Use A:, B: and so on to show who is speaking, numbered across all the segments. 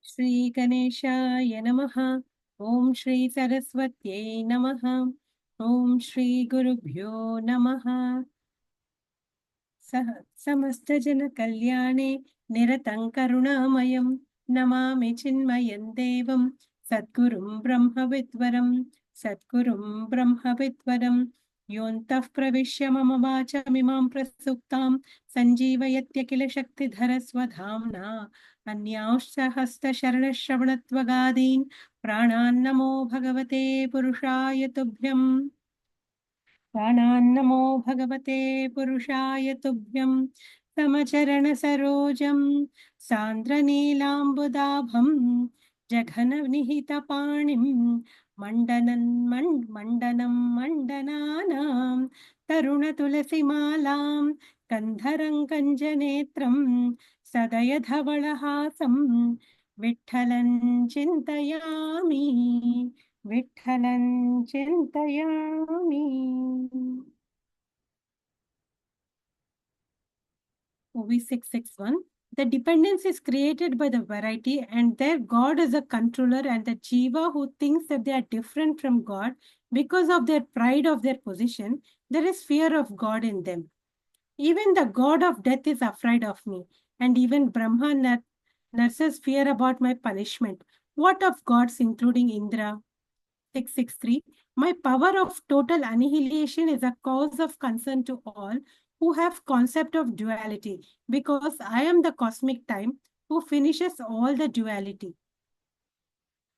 A: Shri Ganeshaya Namaha. Om Shri Saraswatyai Namaha. Om Shri Gurubhyo Namaha. Samasta Kalyane Niratan Karunamayam Namami Chinmayam Devam Satgurum Brahmavitvaram Satgurum Brahmavitvaram Yontaf Pravishya Mama Vachamimam Prasuktam Sanjeevayatya Kila Shaktidhara Swadhamna Anyaushta Hasta Sharana Shravanatvagadim Pranan Namo Bhagavate Purushaya Tubhyam प्राणान्नमो भगवते पुरुषाय तुभ्यं समचरण सरोजं सान्द्रनीलाम्बुदाभं जघननिहितपाणिं मण्डनं मण्डनानां तरुणतुलसीमालां कन्धरं कञ्जनेत्रं सदयधवलहासं विठ्ठलं चिन्तयामि विठ्ठलं चिन्तयामि. Ovis 661. The dependence is created by the variety, and their God is a controller, and the jiva who thinks that they are different from God because of their pride of their position, there is fear of God in them. Even the God of death is afraid of me, and even Brahma nurses fear about my punishment. What of gods, including Indra? 663. My power of total annihilation is a cause of concern to all who have concept of duality, because I am the cosmic time who finishes all the duality.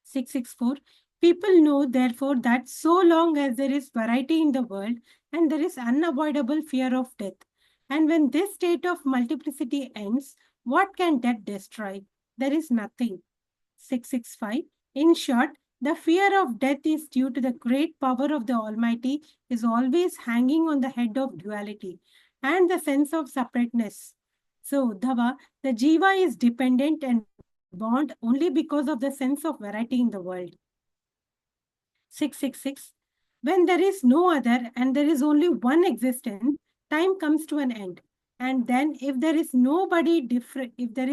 A: 664. People know, therefore, that so long as there is variety in the world and there is unavoidable fear of death, and when this state of multiplicity ends, what can death destroy? There is nothing. 665. In short, the fear of death is due to the great power of the Almighty is always hanging on the head of duality and the sense of separateness. So, Uddhava, the jiva is dependent and bound only because of the sense of variety in the world. 666. When there is no other and there is only one existence, time comes to an end. And then if there is nobody different, if there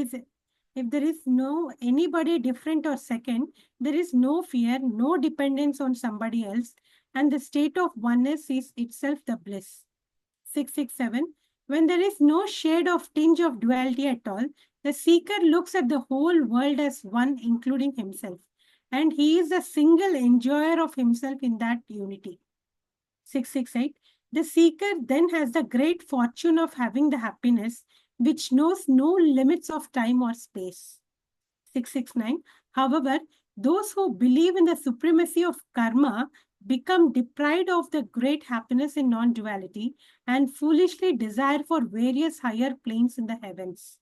A: is no anybody different or second, there is no fear, no dependence on somebody else, and the state of oneness is itself the bliss. 667. When there is no shade of tinge of duality at all, the seeker looks at the whole world as one, including himself, and he is a single enjoyer of himself in that unity. 668. The seeker then has the great fortune of having the happiness which knows no limits of time or space. 669. However, those who believe in the supremacy of karma become deprived of the great happiness in non-duality and foolishly desire for various higher planes in the heavens.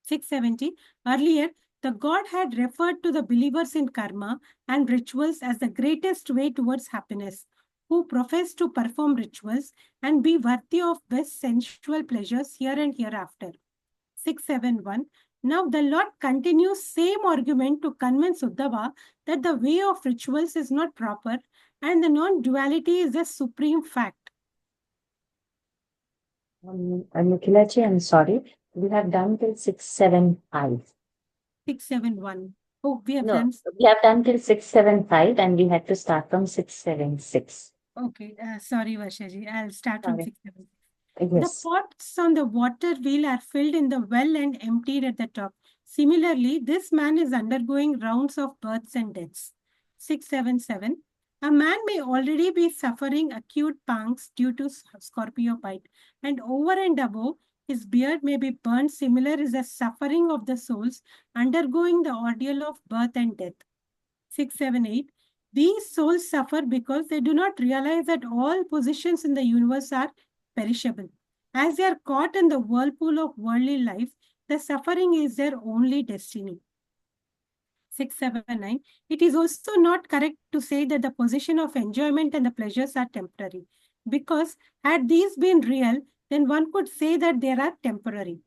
A: 670. Earlier, the God had referred to the believers in karma and rituals as the greatest way towards happiness, who profess to perform rituals and be worthy of best sensual pleasures here and hereafter. 671. Now the Lord continues same argument to convince Uddhava that the way of rituals is not proper and the non-duality is the supreme fact.
B: Nikhilaji, I'm sorry. We have done till 675.
A: 671. Oh, we have
B: No,
A: done.
B: we have done till 675 and we had to start from 676.
A: Okay, sorry, Varshaji. I'll start from
B: Sorry.
A: 676. The
B: Yes.
A: pots on the water wheel are filled in the well and emptied at the top. Similarly, this man is undergoing rounds of births and deaths. 677. A man may already be suffering acute pangs due to scorpio bite, and over and above, his beard may be burned. Similar is the suffering of the souls undergoing the ordeal of birth and death. 678. These souls suffer because they do not realize that all positions in the universe are perishable. As they are caught in the whirlpool of worldly life, the suffering is their only destiny. 679. It is also not correct to say that the position of enjoyment and the pleasures are temporary, because had these been real, then one could say that they are temporary.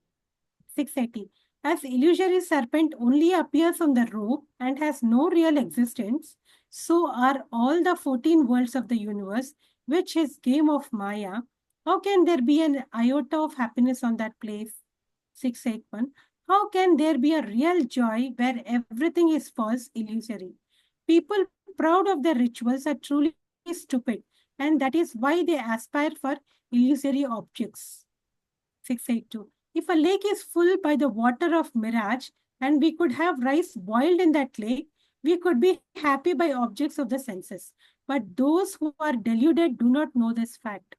A: 680. As illusory serpent only appears on the rope and has no real existence, so are all the 14 worlds of the universe, which is game of Maya. How can there be an iota of happiness on that place? 681. How can there be a real joy where everything is false, illusory? People proud of their rituals are truly stupid, and that is why they aspire for illusory objects. 682. If a lake is full by the water of mirage and we could have rice boiled in that lake, we could be happy by objects of the senses. But those who are deluded do not know this fact.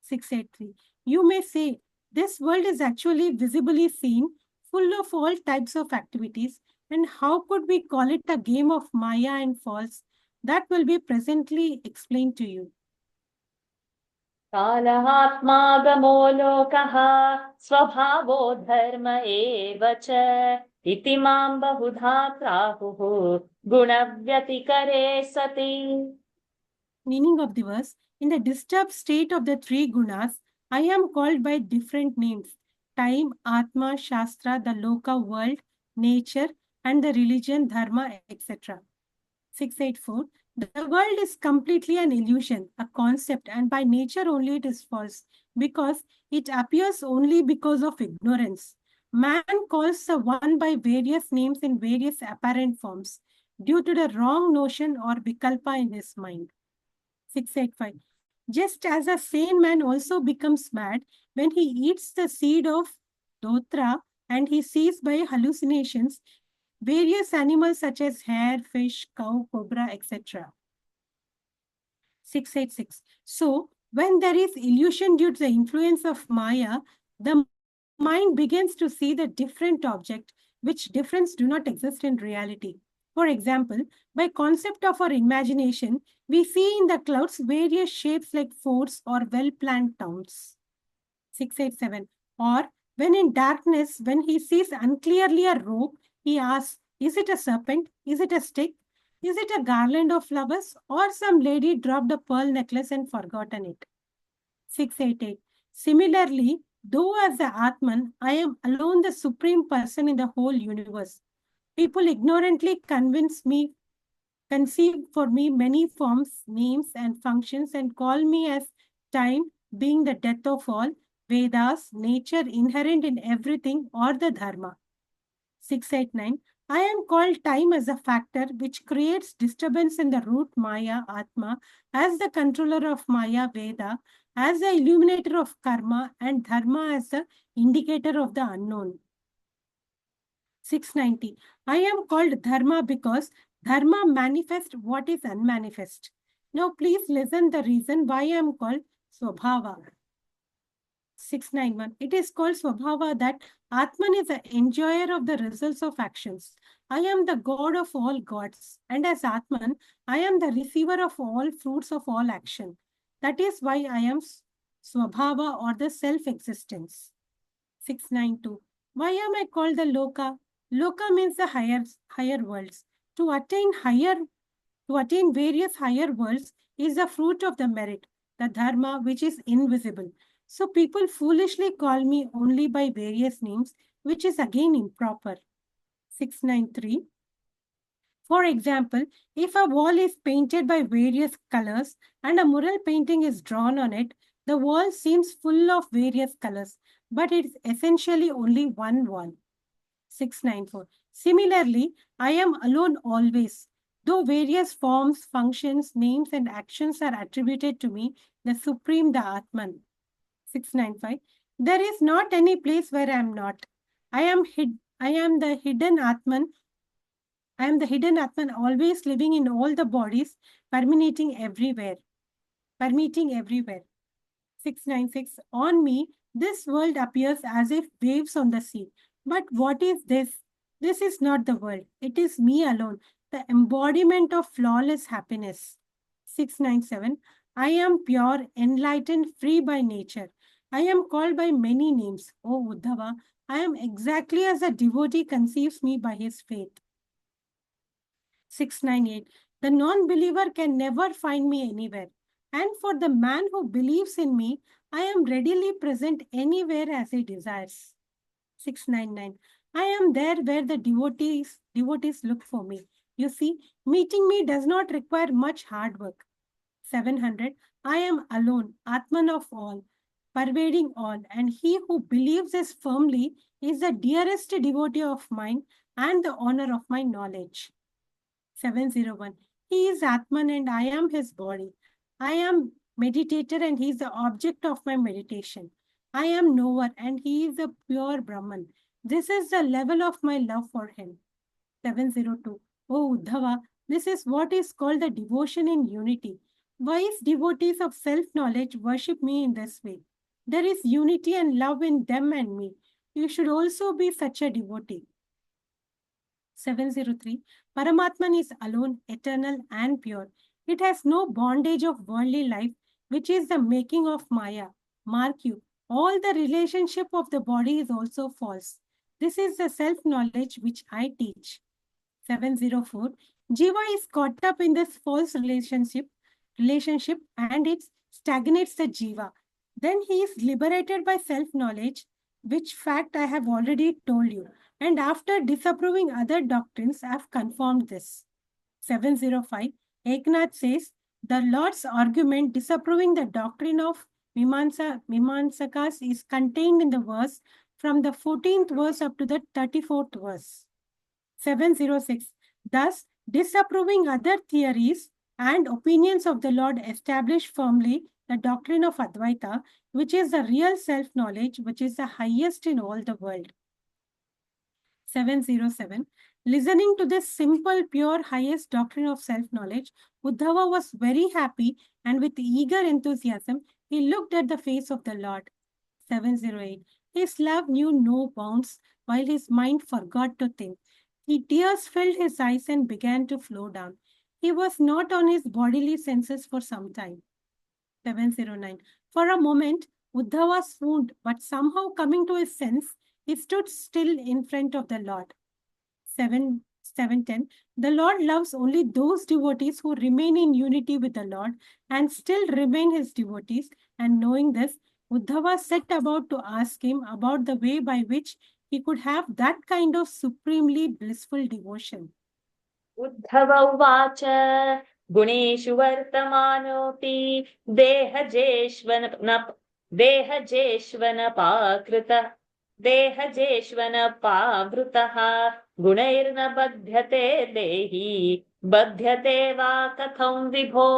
A: 683. You may say, this world is actually visibly seen, full of all types of activities, and how could we call it a game of Maya and false? That will be presently explained to you.
B: कालहात्मागमो लोकः स्वभावो धर्म एव च इति मां बहुधा प्राहुः गुणव्यतिकरे सति.
A: Meaning of the verse, in the disturbed state of the three gunas, I am called by different names: time, Atma, Shastra, the Loka world, nature, and the religion, dharma, etc. 684. The world is completely an illusion, a concept, and by nature only it is false, because it appears only because of ignorance. Man calls the one by various names in various apparent forms, due to the wrong notion or vikalpa in his mind. 685. Just as a sane man also becomes mad when he eats the seed of dotra and he sees by hallucinations various animals such as hare, fish, cow, cobra, etc. 686. So, when there is illusion due to the influence of Maya, the mind begins to see the different object, which difference do not exist in reality. For example, by concept of our imagination, we see in the clouds various shapes like forts or well-planned towns. 687. Or when in darkness, when he sees unclearly a rope, he asks, is it a serpent? Is it a stick? Is it a garland of flowers? Or some lady dropped a pearl necklace and forgotten it? 688. Similarly, though as the Atman, I am alone the supreme person in the whole universe. People ignorantly conceive for me many forms, names, and functions and call me as time, being the death of all, Vedas, nature inherent in everything, or the Dharma. 689. I am called time as a factor which creates disturbance in the root Maya, Atma, as the controller of Maya, Veda, as the illuminator of karma, and Dharma as the indicator of the unknown. 690. I am called Dharma because Dharma manifests what is unmanifest. Now please listen the reason why I am called Swabhava. 691. It is called Swabhava that Atman is the enjoyer of the results of actions. I am the God of all gods, and as Atman, I am the receiver of all fruits of all action. That is why I am Swabhava, or the self-existence. 692. Why am I called the Loka? Loka means the higher worlds. To attain various higher worlds is the fruit of the merit, the dharma, which is invisible. So people foolishly call me only by various names, which is again improper. 693. For example, if a wall is painted by various colors and a mural painting is drawn on it, the wall seems full of various colors, but it is essentially only one wall. 694. Similarly, I am alone always. Though various forms, functions, names, and actions are attributed to me, the Supreme, the Atman. 695. There is not any place where I am not. I am the hidden Atman. I am the hidden Atman, always living in all the bodies, permeating everywhere. Permeating everywhere. 696. On me, this world appears as if waves on the sea. But what is this? This is not the world. It is me alone, the embodiment of flawless happiness. 697. I am pure, enlightened, free by nature. I am called by many names. O Uddhava, I am exactly as a devotee conceives me by his faith. 698. The non-believer can never find me anywhere. And for the man who believes in me, I am readily present anywhere as he desires. 699. I am there where the devotees look for me. You see, meeting me does not require much hard work. 700. I am alone, Atman of all. pervading all, and he who believes this firmly is the dearest devotee of mine and the honor of my knowledge. 701. He is Atman and I am his body. I am meditator and he is the object of my meditation. I am knower and he is the pure Brahman. This is the level of my love for him. 702. O Uddhava, this is what is called the devotion in unity. Wise devotees of self-knowledge worship me in this way. There is unity and love in them and me. You should also be such a devotee. 703. Paramatman is alone, eternal and pure. It has no bondage of worldly life, which is the making of Maya. Mark you, all the relationship of the body is also false. This is the self-knowledge which I teach. 704. Jiva is caught up in this false relationship and it stagnates the Jiva. Then he is liberated by self-knowledge, which fact I have already told you. And after disapproving other doctrines, I have confirmed this. 705. Eknath says, the Lord's argument disapproving the doctrine of Mimamsakas is contained in the verse from the 14th verse up to the 34th verse. 706. Thus, disapproving other theories and opinions of the Lord establish firmly the doctrine of Advaita, which is the real self-knowledge, which is the highest in all the world. 707. Listening to this simple, pure, highest doctrine of self-knowledge, Uddhava was very happy and with eager enthusiasm, he looked at the face of the Lord. 708. His love knew no bounds while his mind forgot to think. Tears filled his eyes and began to flow down. He was not on his bodily senses for some time. 709. For a moment, Uddhava swooned, but somehow coming to his sense, he stood still in front of the Lord. 710. The Lord loves only those devotees who remain in unity with the Lord and still remain his devotees. And knowing this, Uddhava set about to ask him about the way by which he could have that kind of supremely blissful devotion.
B: Uddhav उवाच गुणेषु वर्तमानोऽपि देहजेष्वनपावृतः गुणैर्न बध्यते देही बध्यते वा कथं विभो.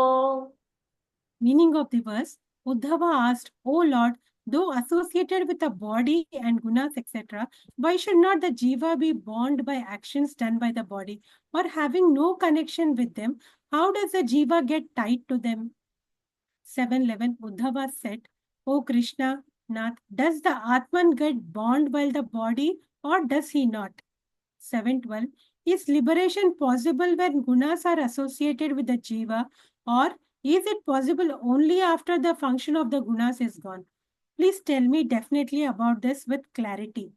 A: Meaning of the verse, Uddhava asked, O Lord, though associated with the body and gunas, etc., why should not the jiva be bound by actions done by the body? Or having no connection with them, how does the jiva get tied to them? 711, Uddhava said, O Krishna, Nath, does the Atman get bound by the body or does he not? 712, is liberation possible when gunas are associated with the jiva, or is it possible only after the function of the gunas is gone? Please tell me definitely about this with clarity.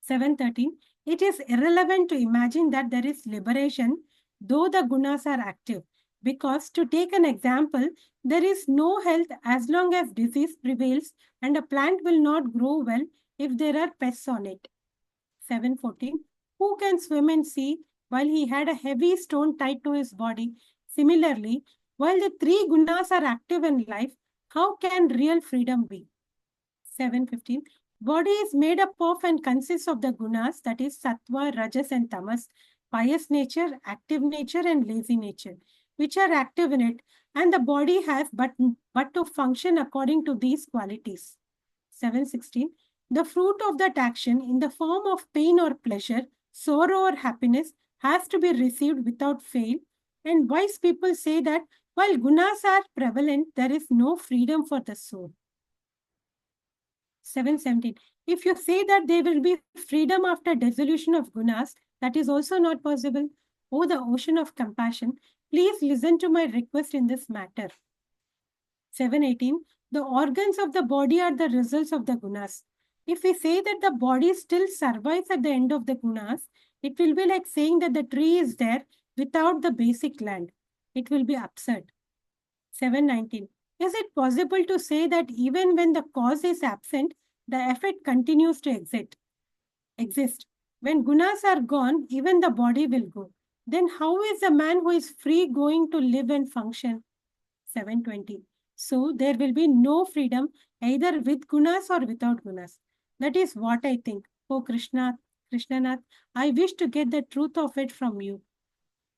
A: 713. It is irrelevant to imagine that there is liberation, though the gunas are active. Because, to take an example, there is no health as long as disease prevails, and a plant will not grow well if there are pests on it. 714. Who can swim in sea while he had a heavy stone tied to his body? Similarly, while the three gunas are active in life, how can real freedom be? 715. Body is made up of and consists of the gunas, that is sattva, rajas and tamas, pious nature, active nature and lazy nature, which are active in it, and the body has but to function according to these qualities. 716. The fruit of that action in the form of pain or pleasure, sorrow or happiness has to be received without fail, and wise people say that while gunas are prevalent, there is no freedom for the soul. 717. If you say that there will be freedom after dissolution of gunas, that is also not possible. O the ocean of compassion, please listen to my request in this matter. 718. The organs of the body are the results of the gunas. If we say that the body still survives at the end of the gunas, it will be like saying that the tree is there without the basic land. It will be absurd. 719. Is it possible to say that even when the cause is absent, the effect continues to exist? When gunas are gone, even the body will go. Then how is a man who is free going to live and function? 720. So there will be no freedom either with gunas or without gunas. That is what I think. Oh Krishna, Krishnanath, I wish to get the truth of it from you.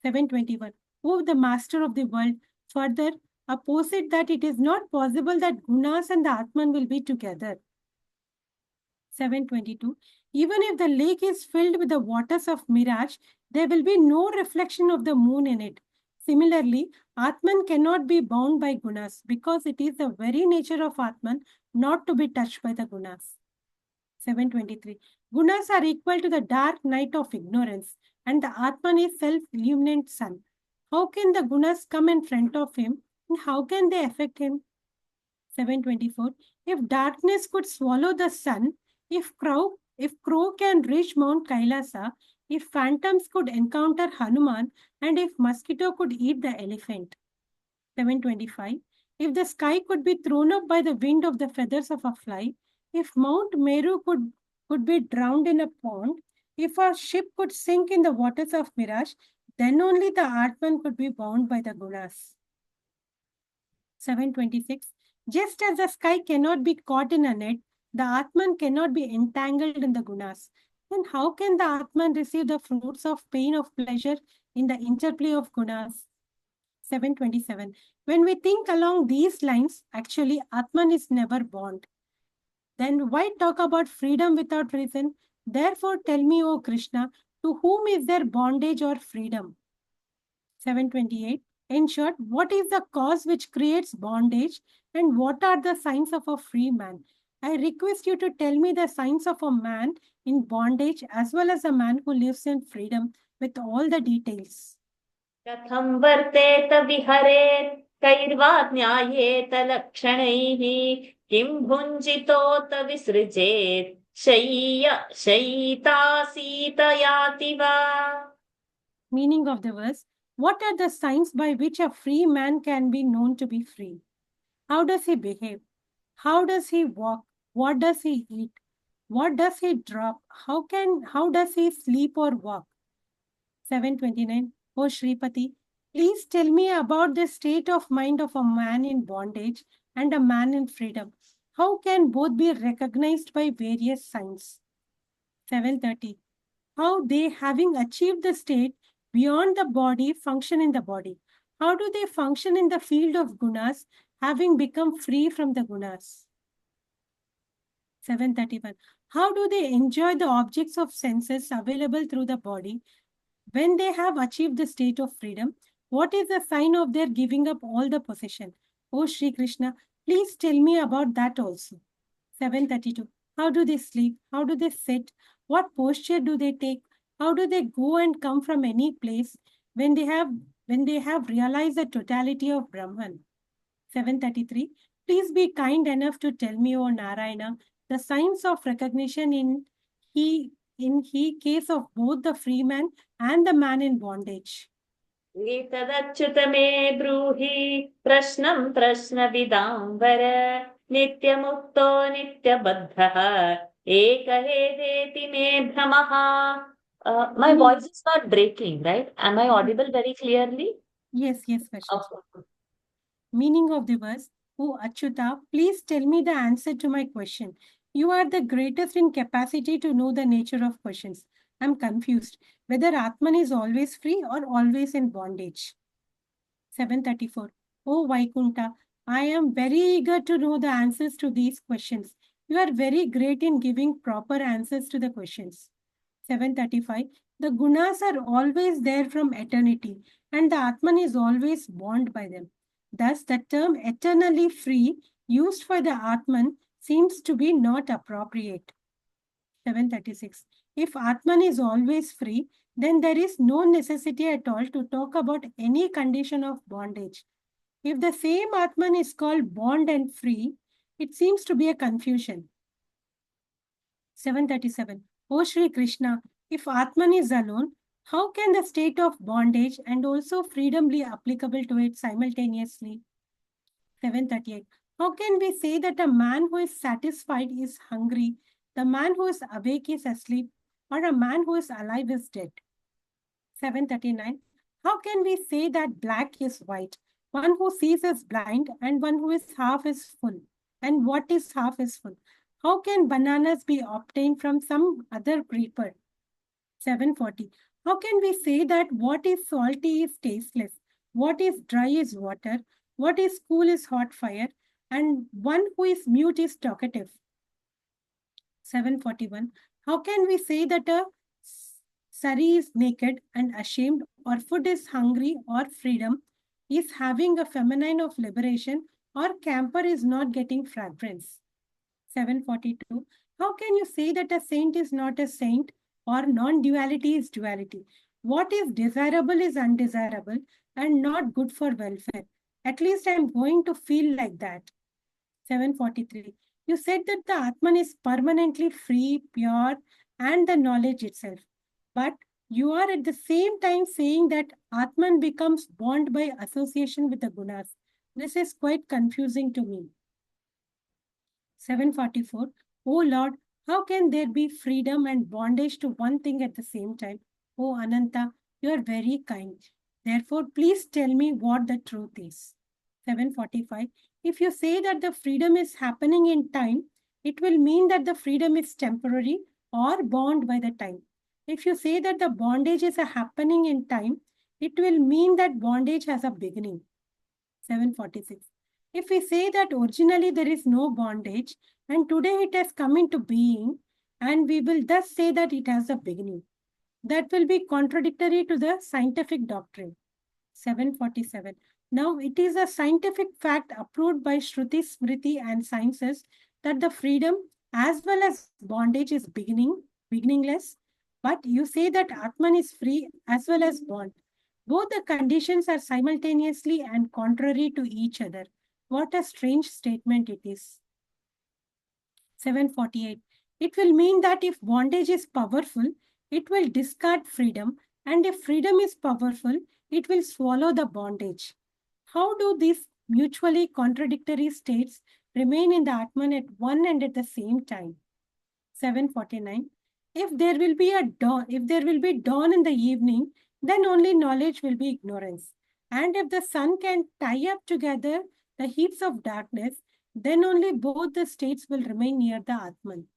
A: 721. Oh, the master of the world. Further, opposite that it is not possible that gunas and the Atman will be together. 722. Even if the lake is filled with the waters of mirage, there will be no reflection of the moon in it. Similarly, Atman cannot be bound by gunas because it is the very nature of Atman not to be touched by the gunas. 723. Gunas are equal to the dark night of ignorance, and the Atman is self-illuminant sun. How can the gunas come in front of him, and how can they affect him? 724. If darkness could swallow the sun, if crow can reach Mount Kailasa, if phantoms could encounter Hanuman, and if mosquito could eat the elephant. 725. If the sky could be thrown up by the wind of the feathers of a fly, if Mount Meru could be drowned in a pond, if a ship could sink in the waters of mirage, then only the Atman could be bound by the gunas. 726. Just as the sky cannot be caught in a net, the Atman cannot be entangled in the gunas. Then how can the Atman receive the fruits of pain of pleasure in the interplay of gunas? 727. When we think along these lines, actually Atman is never bound. Then why talk about freedom without reason? Therefore tell me, O Krishna, to whom is there bondage or freedom? 728. In short, what is the cause which creates bondage and what are the signs of a free man? I request you to tell me the signs of a man in bondage as well as a man who lives in freedom with all the details.
C: कथं वर्तेत विहरेत् कैर्वा ज्ञायेत लक्षणैः किं भुञ्जितोत विसृजेत् शयितासीत याति वा.
A: Meaning of the verse, what are the signs by which a free man can be known to be free? How does he behave? How does he walk? What does he eat? What does he drop? How does he sleep or walk? 729. Oh Shripati, please tell me about the state of mind of a man in bondage and a man in freedom. How can both be recognized by various signs? 730. How they, having achieved the state beyond the body, function in the body. How do they function in the field of gunas, having become free from the gunas? 731. How do they enjoy the objects of senses available through the body when they have achieved the state of freedom? What is the sign of their giving up all the possession? Oh Sri Krishna, please tell me about that also. 732. How do they sleep? How do they sit? What posture do they take? How do they go and come from any place when they have realized the totality of Brahman? 733. Please be kind enough to tell me, O Narayana, the signs of recognition in case of both the free man and the man in bondage.
C: एतदच्युत मे ब्रूहि प्रश्नं प्रश्नविदाम्बर नित्यमुक्तो नित्यबद्धः एकहेदेति मे भ्रमः. My voice is not breaking, right? Am I audible very clearly?
A: Yes, Vaishnavi.
C: Okay.
A: Meaning of the verse, O Achyuta, please tell me the answer to my question. You are the greatest in capacity to know the nature of questions. I'm confused whether Atman is always free or always in bondage. 734. Oh Vaikunta, I am very eager to know the answers to these questions. You are very great in giving proper answers to the questions. 735. The gunas are always there from eternity, and the Atman is always bound by them. Thus, the term eternally free used for the Atman seems to be not appropriate. 736. If Atman is always free, then there is no necessity at all to talk about any condition of bondage. If the same Atman is called bond and free, it seems to be a confusion. 737. O Shri Krishna, if Atman is alone, how can the state of bondage and also freedom be applicable to it simultaneously? 738. How can we say that a man who is satisfied is hungry, the man who is awake is asleep, or a man who is alive is dead? 739. How can we say that black is white, One who sees is blind and one who is half is full. And what is half is full? How can bananas be obtained from some other creeper? 740. How can we say that what is salty is tasteless, what is dry is water, what is cool is hot fire, and one who is mute is talkative? 741. How can we say that a sari is naked and ashamed, or food is hungry, or freedom is having a feminine of liberation, or camper is not getting fragrance? 742. How can you say that a saint is not a saint, or non-duality is duality? What is desirable is undesirable and not good for welfare. At least I'm going to feel like that. 743. You said that the Atman is permanently free, pure, and the knowledge itself. But you are at the same time saying that Atman becomes bound by association with the gunas. This is quite confusing to me. 744. Oh Lord, how can there be freedom and bondage to one thing at the same time? Oh Ananta, you are very kind. Therefore, please tell me what the truth is. 745. If you say that the freedom is happening in time, it will mean that the freedom is temporary or bound by the time. If you say that the bondage is a happening in time, it will mean that bondage has a beginning. 746. If we say that originally there is no bondage and today it has come into being, and we will thus say that it has a beginning, that will be contradictory to the scientific doctrine. 747. Now, it is a scientific fact approved by Shruti, Smriti, and sciences that the freedom as well as bondage is beginningless. But you say that Atman is free as well as bond. Both the conditions are simultaneously and contrary to each other. What a strange statement it is. 748. It will mean that if bondage is powerful, it will discard freedom, and if freedom is powerful, it will swallow the bondage. How do these mutually contradictory states remain in the Atman at one and at the same time? 749. If there will be dawn in the evening, then only knowledge will be ignorance. And if the sun can tie up together the heaps of darkness, then only both the states will remain near the Atman.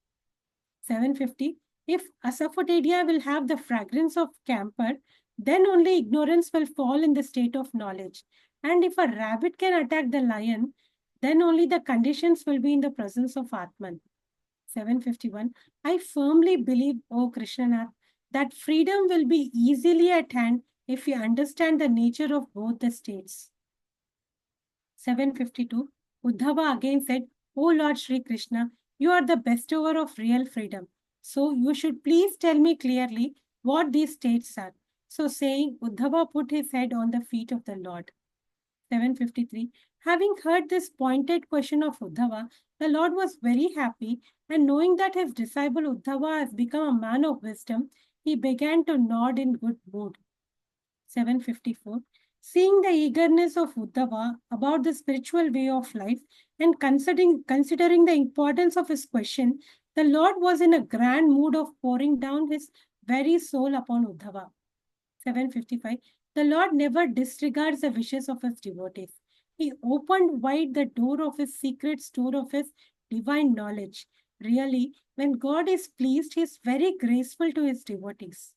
A: 750. If asafoetida will have the fragrance of camphor, then only ignorance will fall in the state of knowledge. And if a rabbit can attack the lion, then only the conditions will be in the presence of Atman. 751. I firmly believe, O Krishnanath, that freedom will be easily at hand if we understand the nature of both the states. 752. Uddhava again said, O Lord Sri Krishna, you are the bestower of real freedom. So you should please tell me clearly what these states are. So saying, Uddhava put his head on the feet of the Lord. 753. Having heard this pointed question of Uddhava, the Lord was very happy, and knowing that his disciple Uddhava has become a man of wisdom, he began to nod in good mood. 754. Seeing the eagerness of Uddhava about the spiritual way of life and considering the importance of his question, the Lord was in a grand mood of pouring down his very soul upon Uddhava. 755. The Lord never disregards the wishes of his devotees. He opened wide the door of his secret store of his divine knowledge. Really, when God is pleased, he is very graceful to his devotees.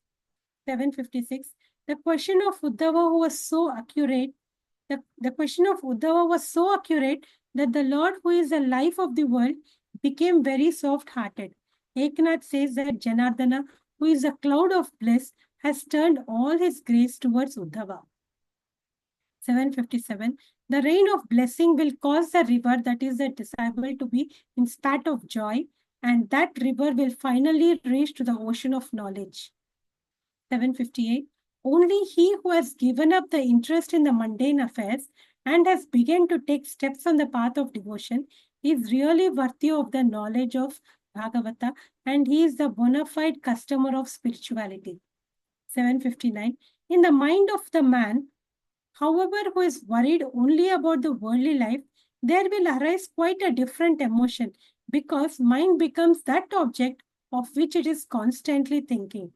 A: 756. The question of Uddhava was so accurate. The question of Uddhava was so accurate that the Lord, who is the life of the world, became very soft-hearted. Eknath says that Janardana, who is a cloud of bliss, has turned all his grace towards Uddhava. 757. The rain of blessing will cause the river that is the disciple to be in spat of joy, and that river will finally reach to the ocean of knowledge. 758. Only he who has given up the interest in the mundane affairs and has begun to take steps on the path of devotion is really worthy of the knowledge of Bhagavata, and he is the bona fide customer of spirituality. 759. In the mind of the man, however, who is worried only about the worldly life, there will arise quite a different emotion because mind becomes that object of which it is constantly thinking.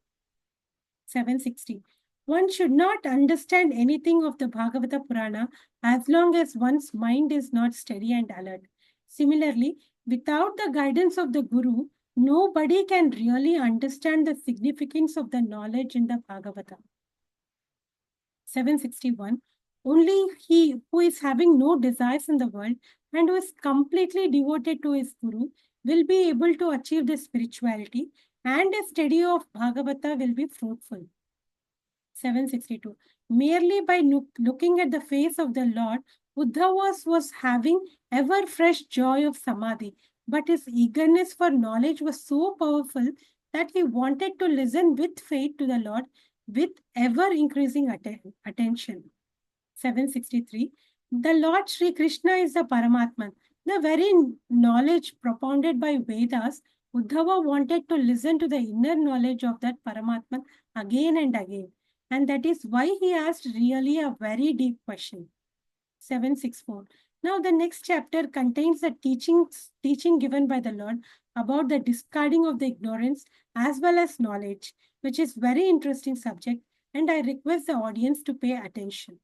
A: 760. One should not understand anything of the Bhagavata Purana as long as one's mind is not steady and alert. Similarly, without the guidance of the Guru, nobody can really understand the significance of the knowledge in the Bhagavata. 761. Only he who is having no desires in the world and who is completely devoted to his Guru will be able to achieve the spirituality, and a study of Bhagavata will be fruitful. 762. Merely by looking at the face of the Lord, Uddhava was having ever fresh joy of samadhi, but his eagerness for knowledge was so powerful that he wanted to listen with faith to the Lord with ever increasing attention. 763. The Lord Sri Krishna is the Paramatman. The very knowledge propounded by Vedas, Uddhava wanted to listen to the inner knowledge of that Paramatman again and again. And that is why he asked really a very deep question. 764. Now the next chapter contains the teaching given by the Lord about the discarding of the ignorance as well as knowledge, which is very interesting subject, and I request the audience to pay attention.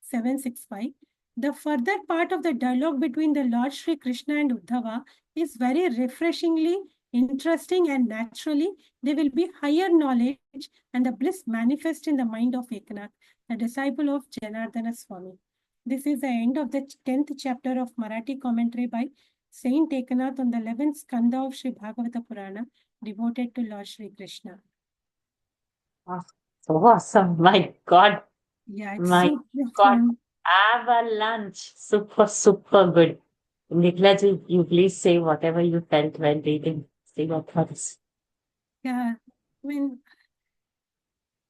A: 765. The further part of the dialogue between the Lord Sri Krishna and Uddhava is very refreshingly interesting, and naturally there will be higher knowledge and the bliss manifest in the mind of Eknath, the disciple of Janardana Swami. This is the end of the 10th chapter of Marathi commentary by Saint Eknath on the 11th skanda of Sri Bhagavata Purana, devoted to Lord Sri Krishna.
C: So awesome. My God.
A: Yeah, it's
C: My
A: so
C: God.
A: profound.
C: Avalanche. Super, super good. Niklaji, you please say whatever you felt while reading. Say your thoughts.
A: Yeah, I mean,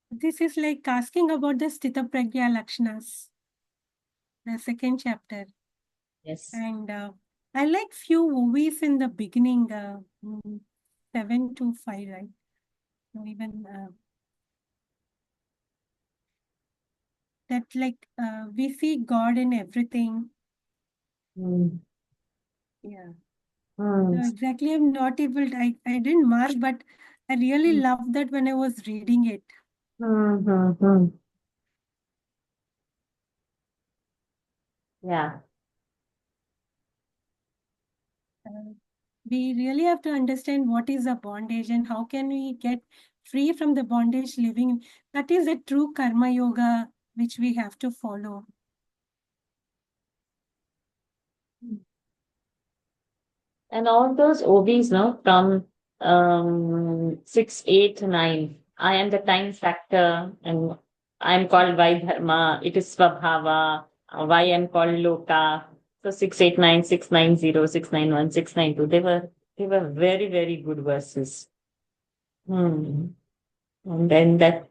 A: this is like asking about the Sthita Pragya Lakshanas, the second chapter.
C: Yes.
A: And I like few movies in the beginning, 7 to 5, right? Even that like we see God in everything.
C: Mm.
A: Yeah.
C: Mm.
A: So exactly, I'm not able to, I didn't mark, but I really loved that when I was reading it.
C: Mm-hmm. Yeah.
A: We really have to understand what is a bondage and how can we get free from the bondage living. That is a true karma yoga which we have to follow.
C: And all those Ovis, no, from 6, 8, 9. I am the time factor, and I am called Vaidharma. It is Swabhava. Why I am called Loka. So 6, 8, 9, 6, 9, 0, 6, 9, 1, 6, 9, 2. They were very, very good verses. Hmm. And then that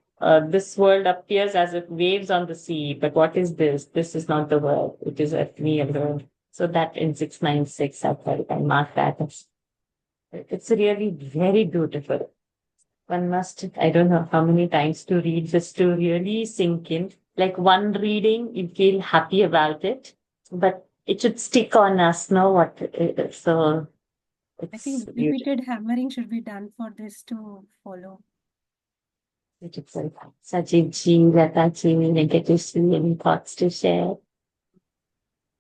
C: this world appears as if waves on the sea. But what is this? This is not the world. It is at me alone. So that in 696, I felt I marked that. It's really very beautiful. One must, I don't know how many times to read just to really sink in. Like one reading, you feel happy about it, but it should stick on us, know what it is. So
A: I
C: it's
A: think repeated hammering should be done for this to follow.
C: beautiful. Sajidji, Lataji, Venkateshji, any thoughts to share?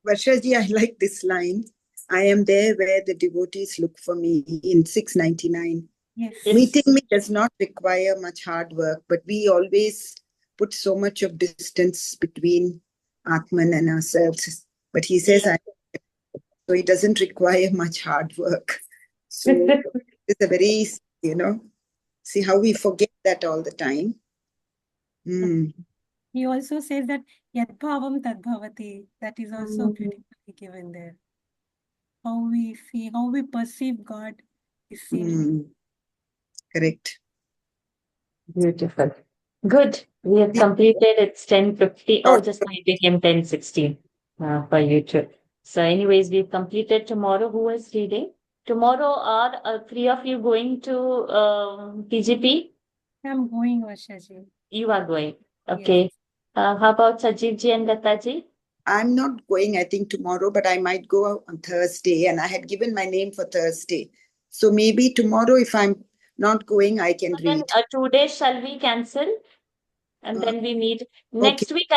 D: Varshaji, I like this line. I am there where the devotees look for me in 699.
A: Yes.
D: Meeting me does not require much hard work, but we always put so much of distance between Atman and ourselves. But he says, so it doesn't require much hard work. So it's a very, see how we forget that all the time.
A: He also says that Yad Bhavam Tad Bhavati. That is also beautifully given there. How we see, how we perceive God is seen.
D: Correct.
C: Beautiful. Good. We have completed. It's 10:50. Oh, just now it became 10:16 for you too. So anyways, we've completed tomorrow. Who is reading? Tomorrow are three of you going to PGP?
A: I'm going, Varshaji.
C: You are going. Okay. How about Sajivji and Lataji?
D: I'm not going, I think, tomorrow, but I might go on Thursday. And I had given my name for Thursday. So maybe tomorrow, if I'm not going, I can read.
C: Then 2 days shall we cancel? And
D: Uh,
C: then we meet next week.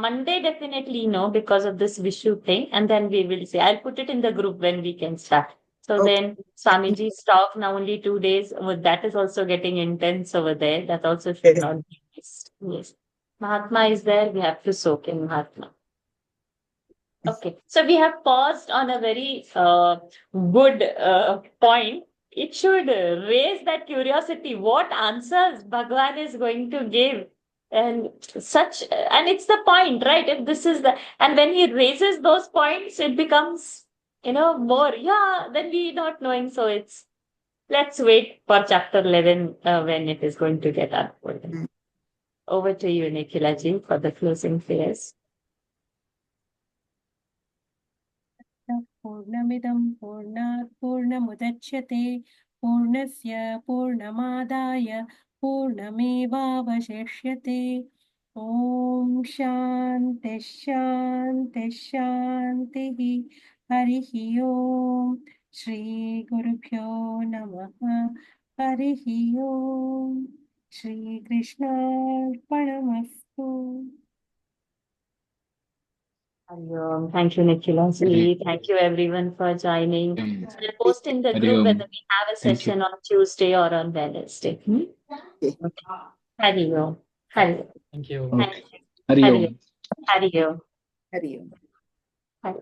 C: Monday, definitely no, because of this Vishu thing. And then we will see. I'll put it in the group when we can start. So
D: Okay.
C: then Swamiji's talk now only 2 days. That is also getting intense over there. That also should
D: Yes.
C: not be missed. Yes. Mahatma is there. We have to soak in Mahatma. Okay. So we have paused on a very good point. It should raise that curiosity. What answers Bhagwan is going to give? And and it's the point, right? If this is and when he raises those points, it becomes, more, then we not knowing. So let's wait for chapter 11 when it is going to get unfolded.
D: Mm.
C: Over to you, Nikhilaji, for the closing prayers.
A: पूर्णमिदं पूर्णात् पूर्णमुदच्यते पूर्णस्य पूर्णमादाय पूर्णमेवावशिष्यते ॐ शान्ति शान्ति शान्तिः हरिः ॐ श्रीगुरुभ्यो नमः हरिः ॐ श्रीकृष्णार्पणमस्तु
C: Thank you, Nikhilaji. Thank you, everyone, for joining. I'll post in the group whether we have a session on Tuesday or on Wednesday.
D: Okay.
C: Hari Om. Hari Om.
E: Thank you.
C: Thank you.
E: Hari
C: Hari
E: Om.
C: Om. Hari Om.
D: Hari Om.
C: Hari.